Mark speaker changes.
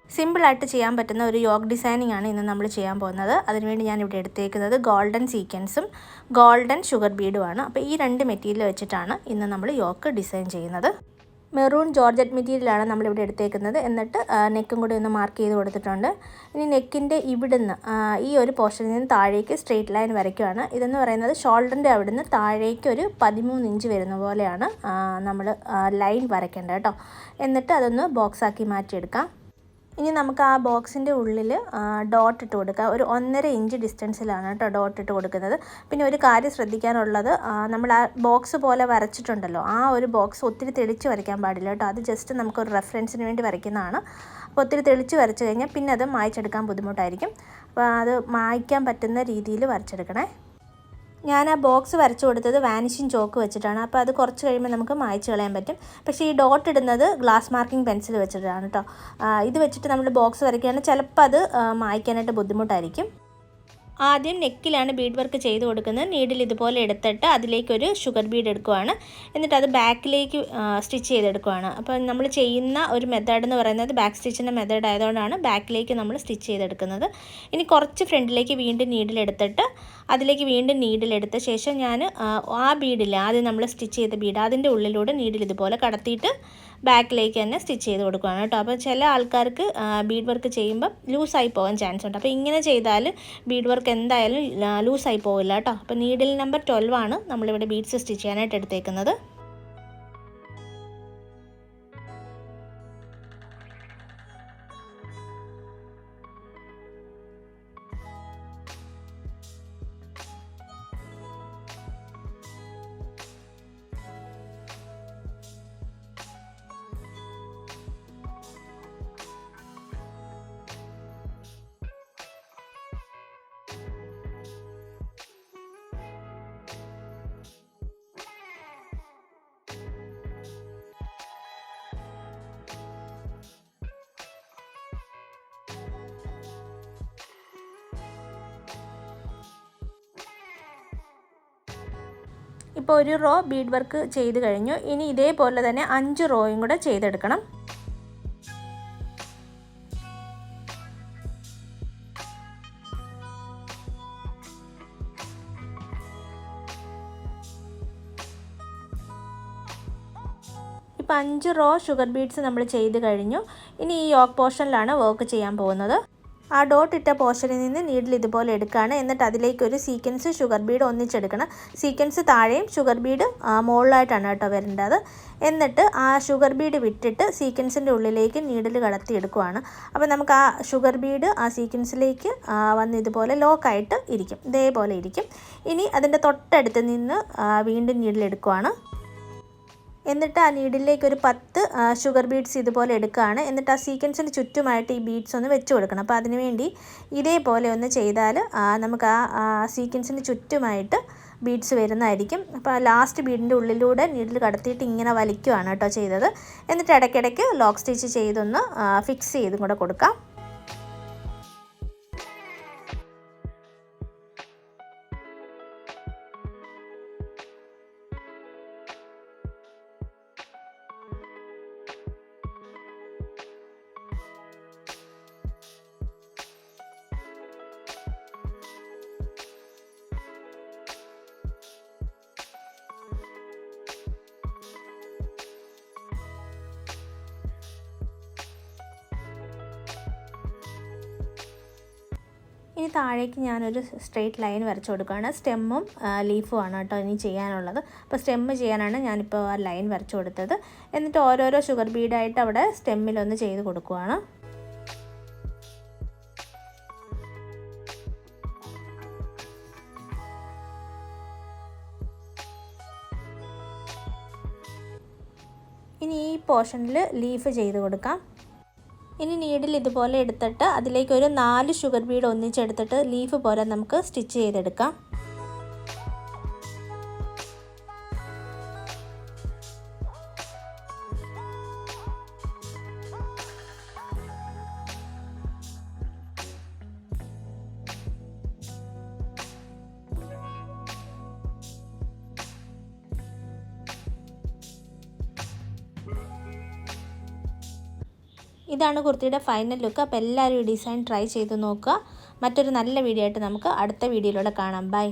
Speaker 1: സിമ്പിളായിട്ട് ചെയ്യാൻ പറ്റുന്ന ഒരു യോക്ക് ഡിസൈനിങ് ആണ് ഇന്ന് നമ്മൾ ചെയ്യാൻ പോകുന്നത്. അതിനുവേണ്ടി ഞാനിവിടെ എടുത്തേക്കുന്നത് ഗോൾഡൻ സീക്വൻസും ഗോൾഡൻ ഷുഗർ ബീഡുമാണ്. അപ്പോൾ ഈ രണ്ട് മെറ്റീരിയൽ വെച്ചിട്ടാണ് ഇന്ന് നമ്മൾ യോക്ക് ഡിസൈൻ ചെയ്യുന്നത്. മെറൂൺ ജോർജറ്റ് മെറ്റീരിയലാണ് നമ്മളിവിടെ എടുത്തേക്കുന്നത്. എന്നിട്ട് നെക്കും കൂടി ഒന്ന് മാർക്ക് ചെയ്ത് കൊടുത്തിട്ടുണ്ട്. ഇനി നെക്കിൻ്റെ ഇവിടുന്ന് ഈ ഒരു പോർഷനിൽ നിന്ന് താഴേക്ക് സ്ട്രെയിറ്റ് ലൈൻ വരയ്ക്കുകയാണ്. ഇതെന്ന് പറയുന്നത് ഷോൾഡറിൻ്റെ അവിടുന്ന് താഴേക്ക് ഒരു 13 ഇഞ്ച് വരുന്ന പോലെയാണ് നമ്മൾ ലൈൻ വരയ്ക്കേണ്ടത് കേട്ടോ. എന്നിട്ട് അതൊന്ന് ബോക്സാക്കി മാറ്റിയെടുക്കാം. ഇനി നമുക്ക് ആ ബോക്സിൻ്റെ ഉള്ളിൽ ഡോട്ട് ഇട്ട് കൊടുക്കുക. ഒരു 1.5 ഇഞ്ച് ഡിസ്റ്റൻസിലാണ് കേട്ടോ ഡോട്ട് ഇട്ട് കൊടുക്കുന്നത്. പിന്നെ ഒരു കാര്യം ശ്രദ്ധിക്കാനുള്ളത്, നമ്മൾ ആ ബോക്സ് പോലെ വരച്ചിട്ടുണ്ടല്ലോ, ആ ഒരു ബോക്സ് ഒത്തിരി തെളിച്ച് വരയ്ക്കാൻ പാടില്ല കേട്ടോ. അത് ജസ്റ്റ് നമുക്കൊരു റെഫറൻസിന് വേണ്ടി വരയ്ക്കുന്നതാണ്. അപ്പോൾ ഒത്തിരി തെളിച്ച് വരച്ച് കഴിഞ്ഞാൽ പിന്നെ അത് മായ്ച്ചെടുക്കാൻ ബുദ്ധിമുട്ടായിരിക്കും. അപ്പോൾ അത് മായ്ക്കാൻ പറ്റുന്ന രീതിയിൽ വരച്ചെടുക്കണേ. ഞാൻ ആ ബോക്സ് വരച്ചു കൊടുത്തത് വാനിഷിങ് ചോക്ക് വെച്ചിട്ടാണ്. അപ്പോൾ അത് കുറച്ച് കഴിയുമ്പോൾ നമുക്ക് മായ്ച്ച് കളയാൻ പറ്റും. പക്ഷേ ഈ ഡോട്ട് ഇടുന്നത് ഗ്ലാസ് മാർക്കിംഗ് പെൻസിൽ വെച്ചിട്ടാണ് കേട്ടോ. ഇത് വെച്ചിട്ട് നമ്മൾ ബോക്സ് വരയ്ക്കുകയാണെങ്കിൽ ചിലപ്പോൾ അത് മായ്ക്കാനായിട്ട് ബുദ്ധിമുട്ടായിരിക്കും. ആദ്യം നെക്കിലാണ് ബീഡ് വർക്ക് ചെയ്ത് കൊടുക്കുന്നത്. നീഡിൽ ഇതുപോലെ എടുത്തിട്ട് അതിലേക്കൊരു ഷുഗർ ബീഡ് എടുക്കുകയാണ്. എന്നിട്ട് അത് ബാക്കിലേക്ക് സ്റ്റിച്ച് ചെയ്തെടുക്കുകയാണ്. അപ്പോൾ നമ്മൾ ചെയ്യുന്ന ഒരു മെത്തേഡ് എന്ന് പറയുന്നത് ബാക്ക് സ്റ്റിച്ചിൻ്റെ മെത്തേഡ് ആയതുകൊണ്ടാണ് ബാക്കിലേക്ക് നമ്മൾ സ്റ്റിച്ച് ചെയ്തെടുക്കുന്നത്. ഇനി കുറച്ച് ഫ്രണ്ടിലേക്ക് വീണ്ടും നീഡിലെടുത്തിട്ട് അതിലേക്ക് വീണ്ടും നീഡിലെടുത്ത ശേഷം ഞാൻ ആ ബീഡില്ല, ആദ്യം നമ്മൾ സ്റ്റിച്ച് ചെയ്ത ബീഡ് അതിൻ്റെ ഉള്ളിലൂടെ നീഡിൽ ഇതുപോലെ കടത്തിയിട്ട് ബാക്കിലേക്ക് തന്നെ സ്റ്റിച്ച് ചെയ്ത് കൊടുക്കുകയാണ് കേട്ടോ. അപ്പോൾ ചില ആൾക്കാർക്ക് ബീഡ് വർക്ക് ചെയ്യുമ്പോൾ ലൂസായി പോകാൻ ചാൻസ് ഉണ്ട്. അപ്പോൾ ഇങ്ങനെ ചെയ്താൽ ബീഡ് വർക്ക് എന്തായാലും ലൂസായി പോകില്ല കേട്ടോ. അപ്പോൾ നീഡിൽ നമ്പർ 12 ആണ് നമ്മളിവിടെ ബീഡ്സ് സ്റ്റിച്ച് ചെയ്യാനായിട്ട് എടുത്തേക്കുന്നത്. ഇപ്പോൾ ഒരു റോ ബീഡ് വർക്ക് ചെയ്ത് കഴിഞ്ഞു. ഇനി ഇതേപോലെ തന്നെ 5 റോയും കൂടെ ചെയ്തെടുക്കണം. ഇപ്പോൾ 5 റോ ഷുഗർ ബീഡ്സ് നമ്മൾ ചെയ്ത് കഴിഞ്ഞു. ഇനി ഈ യോക്ക് പോർഷനിലാണ് വർക്ക് ചെയ്യാൻ പോകുന്നത്. ആ ഡോട്ട് ഇട്ട പോർഷനിൽ നിന്ന് നീഡിൽ ഇതുപോലെ എടുക്കുകയാണ്. എന്നിട്ട് അതിലേക്കൊരു സീക്വൻസ് ഷുഗർ ബീഡ് ഒന്നിച്ചെടുക്കണം. സീക്വൻസ് താഴെയും ഷുഗർ ബീഡ് മുകളിലായിട്ടാണ് കേട്ടോ വരേണ്ടത്. എന്നിട്ട് ആ ഷുഗർ ബീഡ് വിട്ടിട്ട് സീക്വൻസിൻ്റെ ഉള്ളിലേക്ക് നീഡിൽ കടത്തിയെടുക്കുകയാണ്. അപ്പോൾ നമുക്ക് ആ ഷുഗർ ബീഡ് ആ സീക്വൻസിലേക്ക് വന്ന് ഇതുപോലെ ലോക്കായിട്ട് ഇരിക്കും, ഇതേപോലെ ഇരിക്കും. ഇനി അതിൻ്റെ തൊട്ടടുത്ത് നിന്ന് വീണ്ടും നീഡിൽ എടുക്കുകയാണ്. എന്നിട്ട് ആ നീഡിലേക്ക് ഒരു 10 ഷുഗർ ബീഡ്സ് ഇതുപോലെ എടുക്കുകയാണ്. എന്നിട്ട് ആ സീക്വൻസിന് ചുറ്റുമായിട്ട് ഈ ബീഡ്സ് ഒന്ന് വെച്ച് കൊടുക്കണം. അപ്പോൾ അതിനുവേണ്ടി ഇതേപോലെ ഒന്ന് ചെയ്താൽ നമുക്ക് ആ സീക്വൻസിന് ചുറ്റുമായിട്ട് ബീഡ്സ് വരുന്നതായിരിക്കും. അപ്പോൾ ലാസ്റ്റ് ബീഡിൻ്റെ ഉള്ളിലൂടെ നീഡിൽ കടത്തിയിട്ട് ഇങ്ങനെ വലിക്കുകയാണ് കേട്ടോ ചെയ്തത്. എന്നിട്ട് ഇടയ്ക്കിടയ്ക്ക് ലോക്ക് സ്റ്റിച്ച് ചെയ്തൊന്ന് ഫിക്സ് ചെയ്തും കൂടെ കൊടുക്കാം. ഇനി താഴേക്ക് ഞാനൊരു സ്ട്രെയിറ്റ് ലൈൻ വരച്ച് കൊടുക്കുകയാണ്. സ്റ്റെമ്മും ലീഫും ആണ് കേട്ടോ ഇനി ചെയ്യാനുള്ളത്. അപ്പോൾ സ്റ്റെമ്മ് ചെയ്യാനാണ് ഞാനിപ്പോൾ ആ ലൈൻ വരച്ച് കൊടുത്തത്. എന്നിട്ട് ഓരോരോ ഷുഗർ ബീഡായിട്ട് അവിടെ സ്റ്റെമ്മിലൊന്ന് ചെയ്ത് കൊടുക്കുകയാണ്. ഇനി ഈ പോർഷനിൽ ലീഫ് ചെയ്ത് കൊടുക്കാം. ഇനി നീഡിൽ ഇതുപോലെ എടുത്തിട്ട് അതിലേക്ക് ഒരു 4 ഷുഗർ ബീഡ് ഒന്നിച്ചെടുത്തിട്ട് ലീഫ് പോലെ നമുക്ക് സ്റ്റിച്ച് ചെയ്തെടുക്കാം. ഇതാണ് കുർത്തിയുടെ ഫൈനൽ ലുക്ക്. അപ്പോൾ എല്ലാവരും ഈ ഡിസൈൻ ട്രൈ ചെയ്ത് നോക്കുക. മറ്റൊരു നല്ല വീഡിയോ ആയിട്ട് നമുക്ക് അടുത്ത വീഡിയോയിലൂടെ കാണാം. ബൈ.